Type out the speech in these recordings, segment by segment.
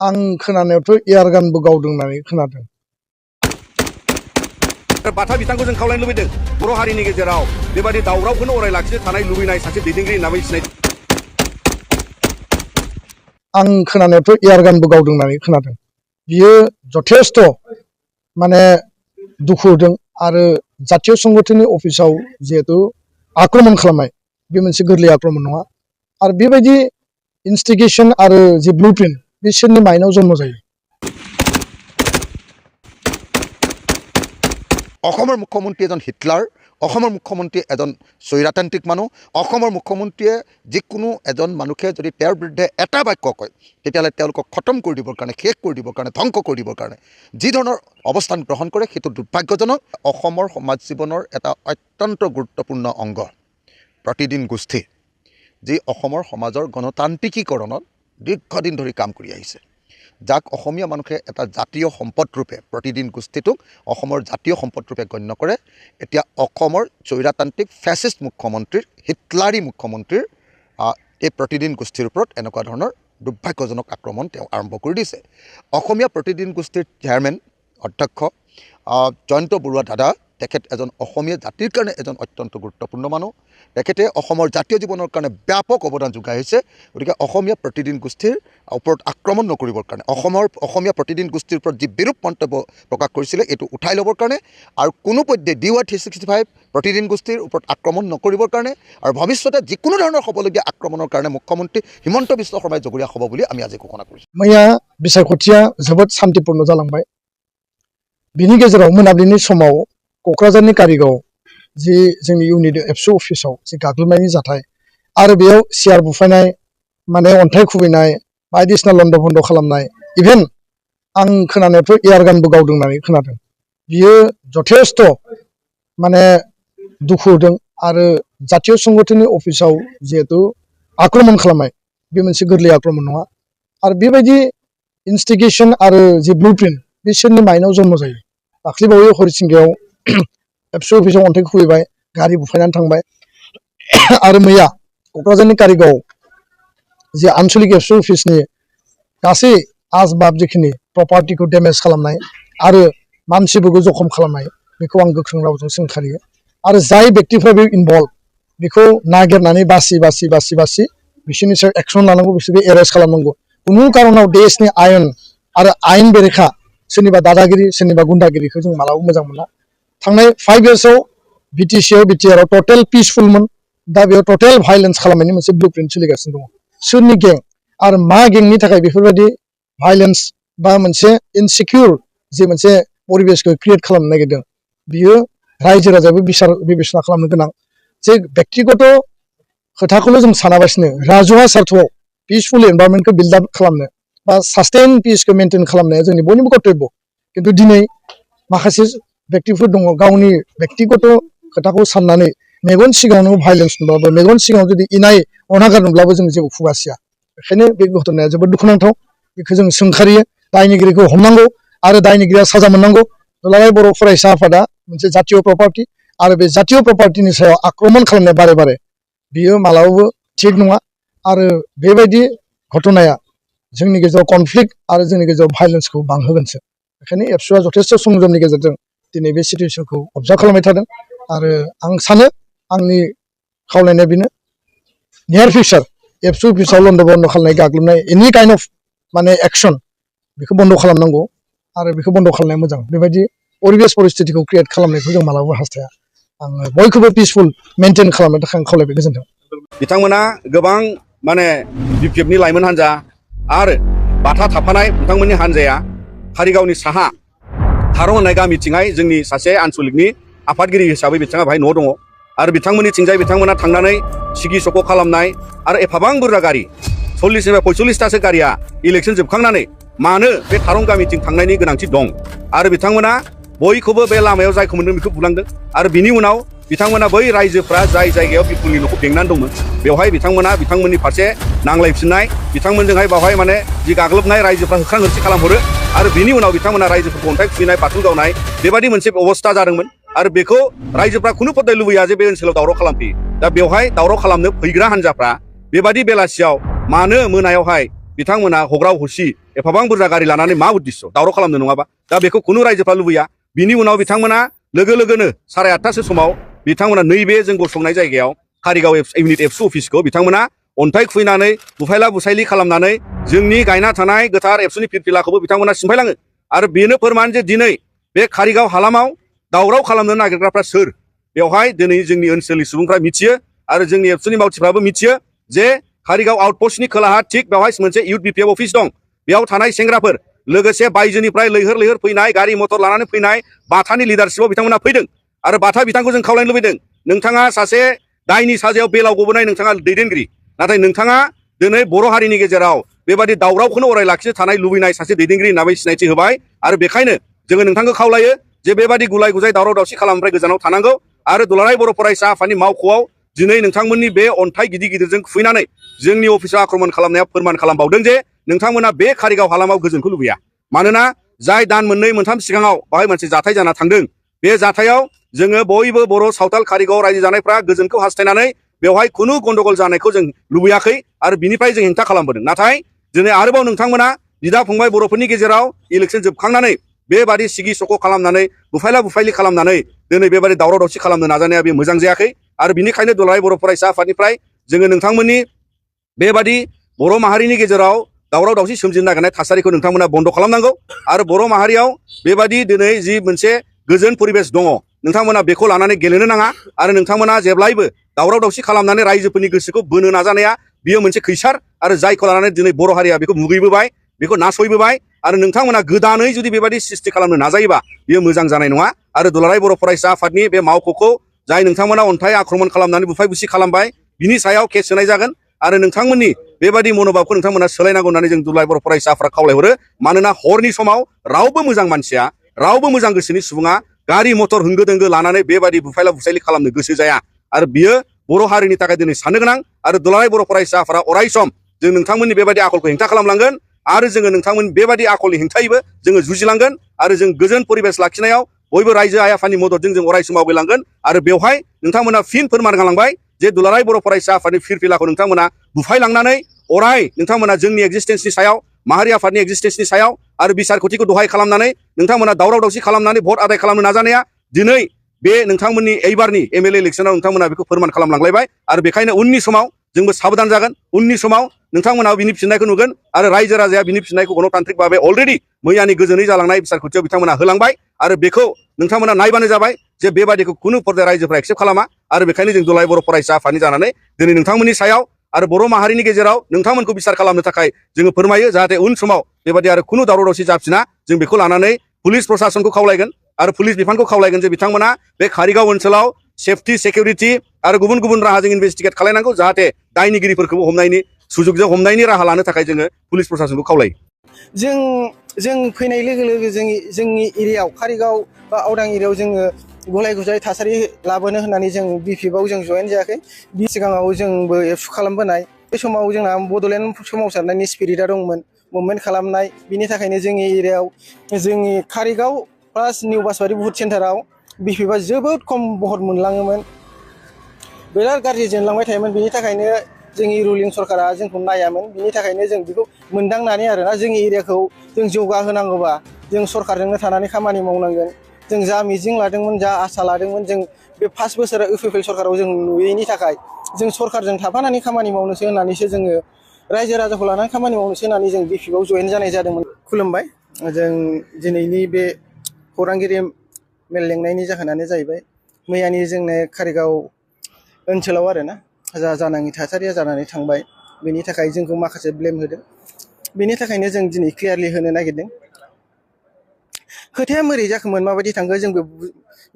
आं खोनानायावथ' एयारगानबो गावदों होननानै खोनादों। बाथा बिथांखौ जों खावलायनो लुबैदों बर' हारिनि गेजेराव बेबादि दावरावखौनो अराय लाखिनो थानाय लुबैनाय सासे दैदेनगिरि होननानै सिनायथि। आं खोनानायावथ' एयारगानबो गावदों होननानै खोनादों। बियो जथेस्थ' माने दुखु होदों आरो जातीय संगठननि अफिसाव जिहेतु आक्रमण खालामनाय बे मोनसे गोरलै आक्रमण नङा आरो बेबायदि इनस्टिगेशन आरो जे ब्लुप्रिन्ट बिसोरनि माइन्डआव जन्म जायो। অসমৰ মুখ্যমন্ত্ৰী এজন হিটলাৰ, অসমৰ মুখ্যমন্ত্ৰী এজন স্বৈৰাতান্ত্ৰিক মানুহ, অসমৰ মুখ্যমন্ত্ৰীয়ে যিকোনো এজন মানুহে যদি তেওঁৰ বিৰুদ্ধে এটা বাক্য কয় তেতিয়াহ'লে তেওঁলোকক খতম কৰি দিবৰ কাৰণে, শেষ কৰি দিবৰ কাৰণে, ধ্বংস কৰি দিবৰ কাৰণে যি ধৰণৰ অৱস্থান গ্ৰহণ কৰে সেইটো দুৰ্ভাগ্যজনক। অসমৰ সমাজ জীৱনৰ এটা অত্যন্ত গুৰুত্বপূৰ্ণ অংগ প্ৰতিদিন গোষ্ঠী, যি অসমৰ সমাজৰ গণতান্ত্ৰিকীকৰণত দীৰ্ঘদিন ধৰি কাম কৰি আহিছে, যাক অসমীয়া মানুহে এটা জাতীয় সম্পদ ৰূপে প্ৰতিদিন গোষ্ঠীটোক অসমৰ জাতীয় সম্পদ ৰূপে গণ্য কৰে। এতিয়া অসমৰ স্বৈৰাতান্ত্ৰিক ফেচিষ্ট মুখ্যমন্ত্ৰীৰ, হিটলাৰী মুখ্যমন্ত্ৰীৰ এই প্ৰতিদিন গোষ্ঠীৰ ওপৰত এনেকুৱা ধৰণৰ দুৰ্ভাগ্যজনক আক্ৰমণ তেওঁ আৰম্ভ কৰি দিছে। অসমীয়া প্ৰতিদিন গোষ্ঠীৰ চেয়াৰমেন অধ্যক্ষ জয়ন্ত বৰুৱা দাদা, তেখেত এজন অসমীয়া জাতিৰ কাৰণে এজন অত্যন্ত গুৰুত্বপূৰ্ণ মানুহ। তেখেতে অসমৰ জাতীয় জীৱনৰ কাৰণে ব্যাপক অৱদান যোগাই আহিছে। গতিকে অসমীয়া প্ৰতিদিন গোষ্ঠীৰ ওপৰত আক্ৰমণ নকৰিবৰ কাৰণে, অসমীয়া প্ৰতিদিন গোষ্ঠীৰ ওপৰত যি বিৰূপ মন্তব্য প্ৰকাশ কৰিছিলে এইটো উঠাই ল'বৰ কাৰণে আৰু কোনো পধ্যে DY 365 প্ৰতিদিন গোষ্ঠীৰ ওপৰত আক্ৰমণ নকৰিবৰ কাৰণে আৰু ভৱিষ্যতে যিকোনো ধৰণৰ হ'বলগীয়া আক্ৰমণৰ কাৰণে মুখ্যমন্ত্ৰী হিমন্ত বিশ্ব শৰ্মাই জগৰীয়া হ'ব বুলি আমি আজি ঘোষণা কৰিছোঁ। मैया बिसायख'थिया जोबोद शान्तिपूर्ण जालांबाय। बिनि गेजेराव मोनाबिलिनि समाव क'क्राझारनि कारिगाव जि जोंनि इउनिट एबसु अफिसाव जि गाग्लोबनायनि जाथाय आरो बेयाव सियार बुफायनाय, माने अन्थाइ खुबैनाय, बायदिसिना लन्द' भन्द' खालामनाय, इभेन आं खोनानायावथ' एयारगानबो गावदों होननानै खोनादों। बियो जथेस्थ' माने दुखु होदों आरो जातीय संगठननि अफिसाव जिहेतु आक्रमण खालामनाय बे मोनसे गोरलै आक्रमण नङा आरो बेबायदि इनस्टिगेशन आरो जे ब्लुप्रिन्ट बिसोरनि माइन्डआव जन्म जायो। दाख्लैबावै हरिसिंगायाव एबसु अफिसाव अन्थाइ खुबैबाय, गारि बुफायनानै थांबाय आरो मैया क'क्राझारनि कारिगाव जे आनसलिक एबसु अफिसनि गासै आसबाब जिखिनि प्रपार्टिखौ डेमेज खालामनाय आरो मानसिफोरखौ जखम खालामनाय बेखौ आं गोख्रों रावजों सोंखारियो आरो जाय बेक्तिफ्रा बे इनभल्भ बेखौ नागिरनानै बासि बिसोरनि सायाव एक्सन लानांगौ, बिसोरखौ एरेस्ट खालामनांगौ। कुनु कारनाव देशनि आयेन आरो आयेन बेरेखा सोरनिबा दादागिरि, सोरनिबा गुन्डागिरिखौ जों मालाबाबो मोजां मोना। थांनाय 5 इयार्सआव बिटिआरआव टटेल पिसफुलमोन, दा बेयाव टटेल भाइलेन्स खालामनायनि मोनसे ब्लुप्रिन्ट सोलिगासिनो दङ। सोरनि गें आरो मा गेंनि थाखाय बेफोरबायदि भाइलेन्स बा मोनसे इनसिकिउर जे मोनसे परिबेसखौ क्रिएट खालामनो नागिरदों, बियो रायजो राजायाबो बिबेचना खालामनो गोनां। जे बेक्तिगत खोथाखौल' जों सानाबासिनो राजुवा सार्थ'आव पिसफुल एनभायरनमेन्टखौ बिल्ड आप खालामनो बा सास्टेन पिसखौ मेनटेन खालामनाया जोंनि बयनिबो कर्तब्य। खिन्थु दिनै माखासे बेक्तिफोर दङ गावनि बेक्तिगत खोथाखौ साननानै मेगन सिगाङावनो भाइलेन्स नुब्लाबो, मेगन सिगाङाव जुदि इनाय अनागार नुब्लाबो जों जेबो खुगासिया। बेखायनो बे घटनाया जोबोद दुखुनांथाव। बेखौ जों सोंखारियो, दायनिगिरिखौ हमनांगौ आरो दायनिगिरिया साजा मोननांगौ। दुलाराय बर' फरायसा आफादा मोनसे जातीय प्रपार्टि आरो बे जातीय प्रपार्टिनि सायाव आक्रमण खालामनाय बारे बारे बियो मालाबाबो थिग नङा आरो बेबायदि घटनाया जोंनि गेजेराव कनफ्लिक्ट आरो जोंनि गेजेराव भाइलेन्सखौ बांहोगोनसो। बेखायनो एबसुआ जथेस्थ' संयमनि गेजेरजों दिनै बे सिटुवेसनखौ अबजार्भ खालामबाय थादों आरो आं सानो आंनि खावलायनाया बेनो, नियार फिउचार एबसु अफिसाव लन्द' बन्द' खालामनाय, गाग्लोबनाय एनि काइन्ड अफ माने एक्सन बेखौ बन्द' खालामनांगौ आरो बेखौ बन्द' खालामनाया मोजां। बेबायदि परिबेस परिस्थितिखौ क्रिएट खालामनायखौ जों मालाबाबो हास्थाया। आङो बयखौबो पिसफुल मेनटेन खालामनो थाखाय आं खावलायबाय। गोजोन्थों। बिथांमोना गोबां माने BPFनि लाइमोन हान्जा आरो बाथा थाफानाय बिथांमोननि हान्जाया कारिगावनि साहा थारं होननाय गामिथिंहाय जोंनि सासे आनसलिकनि आफादगिरि हिसाबै बिथाङा बाहाय न' दङ आरो बिथांमोननिथिंजाय बिथांमोना थांनानै सिगि सख' खालामनाय आरो एफाबां बुरजा गारि 40 निफ्राय 45थासो गारिया इलेक्सन जोबखांनानै मानो बे थारं गामिथिं थांनायनि गोनांथि दं आरो बिथांमोना बयखौबो बे लामायाव जायखौ मोन्दों बेखौ बुलांदों आरो बिनि उनाव बिथांमोना बै रायजोफ्रा जाय जायगायाव बिपुलनि न'खौ बेंनानै दंमोन बेवहाय बिथांमोना बिथांमोननि फारसे नांलायफिननाय, बिथांमोनजोंहाय बावहाय माने जि गाग्लोबनाय रायजोफ्रा होख्रां होख्सि खालामहरो आरो बिनि उनाव बिथांमोना रायजोफोरखौ अन्थाइ खुबैनाय, बाथुल गावनाय बेबायदि मोनसे अबस्था जादोंमोन आरो बेखौ रायजोफ्रा खुनु पद्दाय लुबैया जे बे ओनसोलाव दावराव खालामफैयो। दा बेवहाय दावराव खालामनो फैग्रा हान्जाफ्रा बेबायदि बेलासियाव मानो मोनायावहाय बिथांमोना हग्राव हरसि एफाबां बुरजा गारि लानानै मा उद्देश्य दावराव खालामनो नङाबा दा बेखौ खुनु रायजोफ्रा लुबैया बिनि उनाव बिथांमोना लोगो लोगोनो 8:30 समाव बिथांमोना नैबे जों गसंनाय जायगायाव कारिगाव इउनिट एबसु अफिसखौ बिथांमोना अन्थाइ खुबैनानै बुफायला बुसायलि खालामनानै जोंनि गायना थानाय गोथार एबसुनि फिरफिलाखौबो बिथांमोना सिमफायलाङो आरो बेनो फोरमान जे दिनै बे कारिगाव हालामाव दावराव खालामनो नागिरग्राफ्रा सोर बेवहाय दिनै जोंनि ओनसोलनि सुबुंफ्रा मिथियो आरो जोंनि एबसुनि मावथिफ्राबो मिथियो जे कारिगाव आउटपस्टनि खोलाहा थिग बेवहाय मोनसे इउथ बिपिएफ अफिस दं बेयाव थानाय सेंग्राफोर लोगोसे बायजोनिफ्राय लैहोर लैहोर फैनाय गारि मटर लानानै फैनाय बाथानि लिडारशिपआव बिथांमोना फैदों आरो बाथा बिथांखौ जों खावलायनो लुबैदों नोंथाङा सासे दायनि साजायाव बेलाव गबोनाय नोंथाङा दैदेनगिरि नाथाय नोंथाङा दिनै बर' हारिनि गेजेराव बेबादि दावरावखौनो अराय लाखिनो थानाय लुबैनाय सासे दैदेनगिरि होननानै सिनायथि होबाय आरो बेखायनो जोङो नोंथांखौ खावलायो जे बेबादि गुलाय गुजाय दावराव दावसि खालामनिफ्राय गोजानाव थानांगौ आरो दुलाराय बर' फरायसा आफादनि मावख'आव दिनै नोंथांमोननि बे अन्थाइ गिदिर गिदिरजों खुबैनानै जोंनि अफिसाव आक्रमण खालामनाया फोरमान खालामबावदों जे नोंथांमोना बे कारिगाव हालामाव गोजोनखौ लुबैया मानोना जाय दान 2-3 सिगाङाव बाहाय मोनसे जाथाय जाना थांदों बे जाथायाव जोङो बयबो बर' सावथाल कारिगाव रायजो जानायफ्रा गोजोनखौ हास्थायनानै बेवहाय खुनु गन्डगोल जानायखौ जों लुबैयाखै आरो बिनिफ्राय जों हेंथा खालामबोदों नाथाय दिनै आरोबाव नोंथांमोना बिदा फंबाय बर'फोरनि गेजेराव इलेक्सन जोबखांनानै बेबादि सिगि सख' खालामनानै बुफायला बुफायलि खालामनानै दिनै बेबादि दावराव दावसि खालामनो नाजानाया बे मोजां जायाखै आरो बिनिखायनो दुलाराय बर' फरायसा आफादनिफ्राय जोङो नोंथांमोननि बेबादि बर' माहारिनि गेजेराव दावराव दावसि सोमजिनो नागिरनाय थासारिखौ नोंथांमोना बन्द खालामनांगौ आरो बर' माहारियाव बेबादि दिनै जि मोनसे गोजोन परिबेस दङ नोंथांमोना बेखौ लानानै गेलेनो नाङा आरो नोंथांमोना जेब्लायबो दावराव दावसि खालामनानै रायजोफोरनि गोसोखौ बोनो नाजानाया बियो मोनसे खैसार आरो जायखौ लानानै दिनै बर' हारिया बेखौ मुगैबोबाय बेखौ नासयबोबाय आरो नोंथांमोना गोदानै जुदि बेबादि सृष्टि खालामनो नाजायोबा बियो मोजां जानाय नङा आरो दुलाराय बर' फरायसा आफादनि बे मावख'खौ जाय नोंथांमोना अन्थाइ आक्रमण खालामनानै बुफाय बुसि खालामबाय बिनि सायाव केस होनाय जागोन आरो नोंथांमोननि बेबादि मनोभाबखौ नोंथांमोना सोलायनांगौ होननानै जों दुलाराय बर' फरायसा आफादआ खावलायहरो मानोना हरनि समाव रावबो मोजां मानसिया रावबो मोजां गोसोनि सुबुङा गारि मटर होंगो दोंगो लानानै बेबादि बुफायला बुसायलि खालामनो गोसो जाया आरो बियो बर' हारिनि थाखाय दिनै साननो गोनां आरो दुलाराय बर' फरायसा आफादआ अराय सम जों नोंथांमोननि बेबादि आखलखौ हेंथा खालामलांगोन आरो जोङो नोंथांमोन बेबादि आखलनि हेंथायैबो जोङो जुजिलांगोन आरो जों गोजोन परिबेस लाखिनायाव बयबो रायजो आइ आफादनि मददजों जों अराय सम आवगायलांगोन आरो बेवहाय नोंथांमोना फिन फोरमान गालांबाय जे दुलाराय बर' फरायसा आफादनि फिरफिलाखौ नोंथांमोना बुफायलांनानै अराय नोंथांमोना जोंनि एक्जिस्टेन्सनि सायाव माहारि आफादनि एक्जिस्टेन्सनि सायाव आरो बिसारखथिखौ दहाय खालामनानै नोंथांमोना दावराव दावसि खालामनानै भट आदाय खालामनो नाजानाया दिनै बे नोंथांमोननि एइबारनि एमएलए इलेक्सनाव नोंथांमोना बेखौ फोरमान खालामलांलायबाय आरो बेखायनो उननि समाव जोंबो साबधान जागोन उननि समाव नोंथांमोना बिनि फिननायखौ नुगोन आरो रायजो राजाया बिनि फिननायखौ गणतान्त्रिक भाबै अलरेडि मैयानि गोजोनै जालांनाय बिसारखथियाव बिथांमोना होलांबाय आरो बेखौ नोंथांमोना नायबानो जाबाय जे बेबादिखौ खुनु पर्दाया रायजोफ्रा एक्सेप्ट खालामा आरो बेखायनो जों दुलाराय बर' फरायसा आफादनि जानानै दिनै नोंथांमोननि सायाव आरो बर' माहारिनि गेजेराव नोंथांमोनखौ बिसार खालामनो थाखाय जोङो फोरमायो जाहाथे उन समाव बेबादि आरो खुनु दावराव दावसि जाफिना जों बेखौ लानानै पुलिस प्रशासनखौ खावलायगोन आरो पुलिस बिफानखौ खावलायगोन जे बिथांमोना बे कारिगाव ओनसोलाव सेफटि सिकिउरिटि आरो गुबुन गुबुन राहाजों इनभेस्टिगेट खालायनांगौ जाहाथे दायनिगिरिफोरखौ हमनायनि सुजुगजों हमनायनि राहा लानो थाखाय जोङो पुलिस प्रशासनखौ खावलायो जों फैनाय लोगो लोगो जोंनि एरियायाव कारिगाव बा आवदां एरियायाव जोङो गुलाय गुजाय थासारि लाबोनो होननानै जों बिपिएफआव जों जयेन जायाखै बि सिगाङाव जोंबो एबसु खालामबोनाय बे समाव जोंना बड'लेण्ड सोमावसारनायनि स्पिरिटआ दंमोन मुभमेन्ट खालामनाय बिनि थाखायनो जोंनि एरियायाव जोंनि कारिगाव प्लास निउ बासबारि बुथ सेन्टाराव बिपिएफआ जोबोद खम भट मोनलाङोमोन बिराद गाज्रि जेनलांबाय थायोमोन बिनि थाखायनो जोंनि रुलिं सरकारा जोंखौ नायामोन बिनि थाखायनो जों बेखौ मोनदांनानै आरोना जोंनि एरियाखौ जों जौगाहोनांगौबा जों सरकारजोंनो थानानै खामानि मावनांगोन जों जा मिजिं लादोंमोन जा आसा लादोंमोन जों बे 5 बोसोर इउपिपिएल सरकाराव जों नुयैनि थाखाय जों सरकारजों थाफानानै खामानि मावनोसो होननानैसो जोङो रायजो राजाखौ लानानै खामानि मावनोसो होननानै जों बिपिएफआव जयेन जानाय जादोंमोन खुलुमबाय जों दिनैनि बे खौरांगिरि मेल लेंनायनि जाहोनानो जाहैबाय मैयानि जोंनो कारिगाव ओनसोलाव आरोना जा जानाङि थासारिया जानानै थांबाय बेनि थाखाय जोंखौ माखासे ब्लेम होदों बेनि थाखायनो जों दिनै क्लियारलि होनो नागिरदों खोथाया मोरै जाखोमोन माबायदि थांखो जोंबो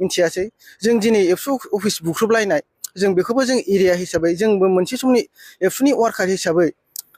मिथियासै जों दिनै एबसु अफिस बुख्रुबलायनाय जों बेखौबो जों एरिया हिसाबै जोंबो मोनसे समनि एबसुनि वार्कार हिसाबै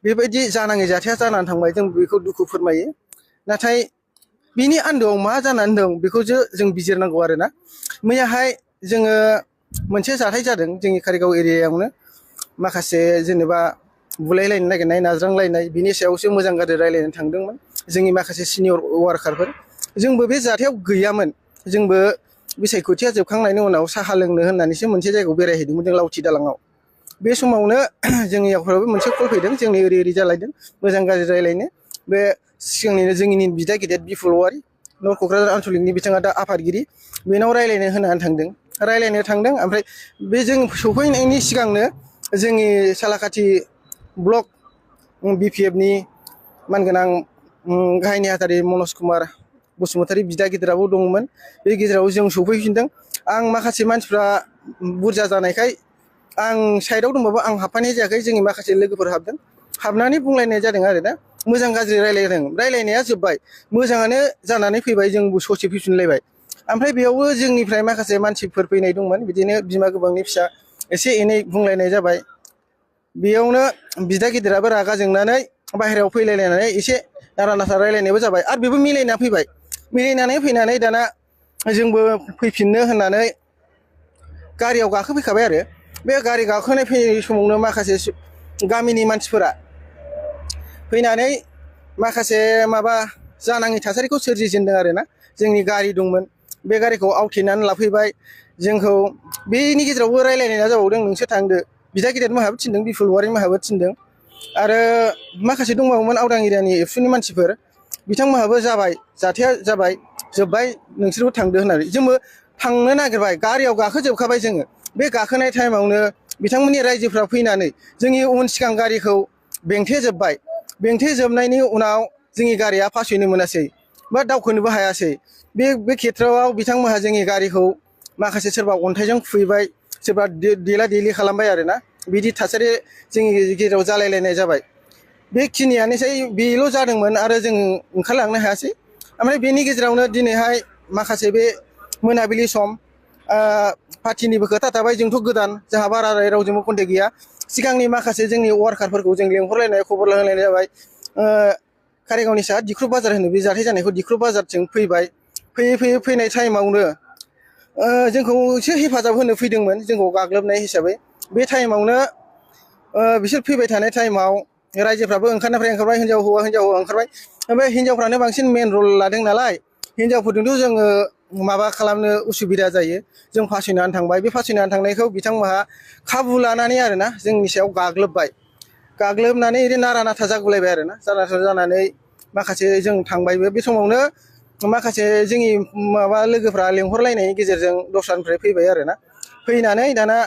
बेबायदि जानाङै जाथाया जानानै थांबाय जों बेखौ दुखु फोरमायो नाथाय बिनि आन्दोआव मा जानानै दं बेखौसो जों बिजिरनांगौ आरोना मैयाहाय जोङो मोनसे जाथाय जादों जोंनि कारिगाव एरियायावनो माखासे जेनेबा बुलायलायनो नागिरनाय नाज्रांलायनाय बिनि सायावसो मोजां गाज्रि रायलायनो थांदोंमोन जोंनि माखासे सिनियर वार्कारफोर जोंबो बे जाथायाव गैयामोन जोंबो बिसायख'थिया जोबखांनायनि उनाव साहा लोंनो होननानैसो मोनसे जायगायाव बेरायहैदोंमोन जों लावथि दालाङाव बे समावनो जोंनियावफ्राबो मोनसे कल फैदों जोंनि ओरै जालायदों मोजां गाज्रि रायलायनो बे सिगांनिनो जोंनि बिदा गिदिर बिपुल औवारि नर्थ क'क्राझार आनसलिकनि बिथाङा दा आफादगिरि बेनाव रायलायनो होनानै थांदों ओमफ्राय बे जों सफैनायनि सिगांनो जोंनि सालाकाथि ब्लक BPFनि मानगोनां गाहाय नेहाथारि मनज कुमार बसुमतारी बिदा गिदिराबो दंमोन। बे गेजेराव जों सफैफिनदों। आं माखासे मानसिफ्रा बुरजा जानायखाय आं साइडआव दंबाबो आं हाबफानाय जायाखै। जोंनि माखासे लोगोफोर हाबदों। हाबनानै बुंलायनाय जादों आरो ना मोजां गाज्रि रायलायदों। रायलायनाया जोब्बाय मोजाङानो जानानै फैबाय जोंबो ससे फैफिनलायबाय। ओमफ्राय बेयावबो जोंनिफ्राय माखासे मानसिफोर फैनाय दंमोन बिदिनो बिमा गोबांनि फिसा एसे एनै बुंलायनाय जाबाय। बेयावनो बिदा गिदिराबो रागा जोंनानै बाहेरायाव फैलायलायनानै एसे नारा नाथा रायलायनायबो जाबाय आरो बेबो मिलायना फैबाय। मिलायनानै फैनानै दाना जोंबो फैफिननो होननानै गारियाव गाखोफैखाबाय आरो बे गारि गाखोनाय फैनाय समावनो माखासे गामिनि मानसिफोरा फैनानै माखासे माबा जानाङि थासारिखौ सोरजिजेनदों आरो ना। जोंनि गारि दंमोन बे गारिखौ आवथेनानै लाफैबाय जोंखौ। बेनि गेजेरावबो रायलायनाया जाबावदों नोंसोर थांदो बिदा गिदिर मोनहाबो थिनदों बिपुल औवारि मोनहाबो थिनदों आरो माखासे दंबावोमोन आवदां एरियानि एबसुनि मानसिफोर बिथांमोनहाबो जाबाय जाथाया जाबाय जोब्बाय नोंसोरबो थांदो होननानै जोंबो थांनो नागिरबाय। गारियाव गाखोजोबखाबाय जोङो। बे गाखोनाय टाइमावनो बिथांमोननि रायजोफ्रा फैनानै जोंनि उन सिगां गारिखौ बेंथेजोबबाय। बेंथेजोबनायनि उनाव जोंनि गारिया फासयनो मोनासै बा दावखोनोबो हायासै। बे खेथ्रआव बिथांमोनहा जोंनि गारिखौ माखासे सोरबा अन्थाइजों खुबैबाय सोरबा देला देलि खालामबाय आरोना। बिदि थासारि जोंनि गेजेराव जालायलायनाय जाबाय। बेखिनियानोसै बेल' जादोंमोन आरो जों ओंखारलांनो हायासै। ओमफ्राय बेनि गेजेरावनो दिनैहाय माखासे बे मोनाबिलि सम पार्टिनिबो खोथा थाबाय। जोंथ' गोदान जोंहा बारा रावजोंबो कन्टेक्ट गैया। सिगांनि माखासे जोंनि वार्कारफोरखौ जों लेंहरलायनाय खबर लालायनाय जाबाय। कारिगावनि साहा दिख्रुब बाजार होनो बे जाथाय जानायखौ दिख्रुब बाजारथिं फैबाय। फैनाय टाइमावनो जोंखौ एसे हेफाजाब होनो फैदोंमोन जोंखौ गाग्लोबनाय हिसाबै। बे टाइमावनो बिसोर फैबाय थानाय टाइमाव रायजोफ्राबो ओंखारबाय हिनजाव हौवा ओंखारबाय। ओमफ्राय हिनजावफ्रानो बांसिन मेन रल लादों नालाय हिनजावफोरजोंथ' जोङो माबा खालामनो उसुबिदा जायो। जों फासयनानै थांबाय। बे फासयनानै थांनायखौ बिथांमोनहा खाबु लानानै आरोना जोंनि सायाव गाग्लोबबाय। गाग्लोबनानै ओरैनो नारा नाथा जागुलायबाय आरोना। जानानै माखासे जों थांबायबो। बे समावनो माखासे जोंनि माबा लोगोफ्रा लेंहरलायनायनि गेजेरजों दस्रानिफ्राय फैबाय आरोना। फैनानै दाना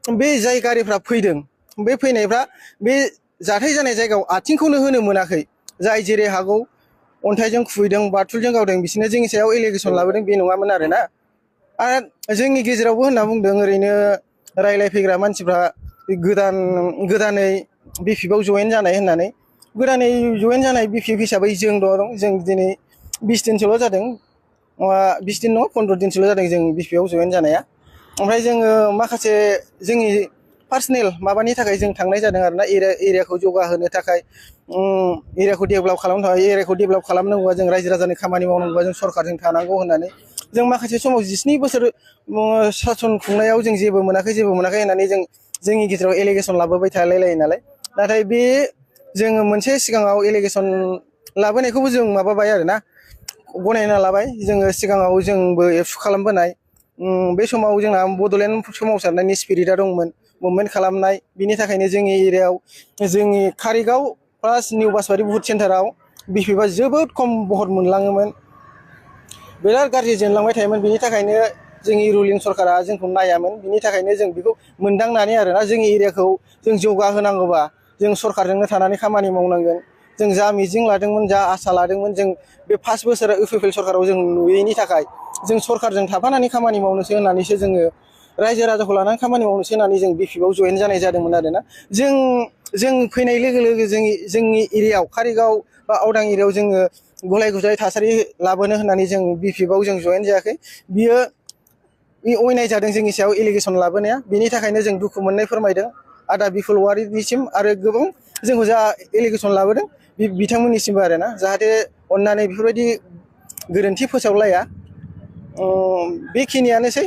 बे जाय गारिफ्रा फैदों बे फैनायफ्रा बे जाथाय जानाय जायगायाव आथिंखौनो होनो मोनाखै। जाय जेरै हागौ अन्थाइजों खुबैदों बाथुलजों गावदों बिसोरनो जोंनि सायाव एलिगेसन लाबोदों बे नङामोन आरोना। आरो जोंनि गेजेरावबो होनना बुंदों ओरैनो रायलायफैग्रा मानसिफ्रा गोदानै BPFआव जयेन जानाय होननानै। गोदानै जयेन जानाय BPF हिसाबै जों दं। जों दिनै 20 दिनसोल' जादों। 20 दिन नङा 15 दिनसोल' जादों जों BPFआव जयेन जानाया। ओमफ्राय जोङो माखासे जोंनि पार्सनेल माबानि थाखाय जों थांनाय जादों आरोना। एरियाखौ जौगाहोनो थाखाय एरियाखौ डेभेलप खालामनो थाखाय। एरियाखौ डेभेलप खालामनांगौबा जों रायजो राजानि खामानि मावनांगौबा जों सरकारजों थानांगौ होननानै जों माखासे समाव 19 बोसोर सासन खुंनायाव जों जेबो मोनाखै होननानै जों जोंनि गेजेराव एलिगेसन लाबोबाय थालायलायो नालाय। नाथाय बे जोङो मोनसे सिगाङाव एलिगेसन लाबोनायखौबो जों माबाबाय आरोना गनायना लाबाय। जोङो सिगाङाव जोंबो एबसु खालामबोनाय बे समाव जोंहा बड'लेण्ड सोमावसारनायनि स्पिरिटआ दंमोन। मुभमेन्ट खालामनाय बिनि थाखायनो जोंनि एरियायाव जोंनि कारिगाव प्लास निउ बासबारि बुथ सेन्टाराव BPFआ जोबोद खम भट मोनलाङोमोन। बिराद गाज्रि जेनलांबाय थायोमोन। बिनि थाखायनो जोंनि रुलिं सरकारा जोंखौ नायामोन। बिनि थाखायनो जों बेखौ मोनदांनानै आरोना जोंनि एरियाखौ जों जौगाहोनांगौबा जों सरकारजोंनो थानानै खामानि मावनांगोन। जों जा मिजिं लादोंमोन जा आसा लादोंमोन जों बे 5 बोसोर UPPL सरकाराव जों नुयैनि थाखाय जों सरकारजों थाफानानै खामानि मावनोसो होननानैसो जोङो रायजो राजाखौ लानानै खामानि मावनोसो होननानै जों BPFआव जयेन जानाय जादोंमोन आरोना। जों फैनाय लोगो लोगो जोंनि एरियायाव कारिगाव बा आवदां एरियायाव जोङो गुलाय गुजाय थासारि लाबोनो होननानै जों BPFआव जों जयेन जायाखै। बियो अयनाय जादों जोंनि सायाव एलिगेसन लाबोनाया। बिनि थाखायनो जों दुखु मोननाय फोरमायदों आदा बिपुल औवारिनिसिम आरो गोबां जोंखौ जा एलिगेसन लाबोदों बिथांमोननिसिमबो आरोना। जाहाथे अननानै बेफोरबायदि गोरोन्थि फोसावलाया। बेखिनियानोसै।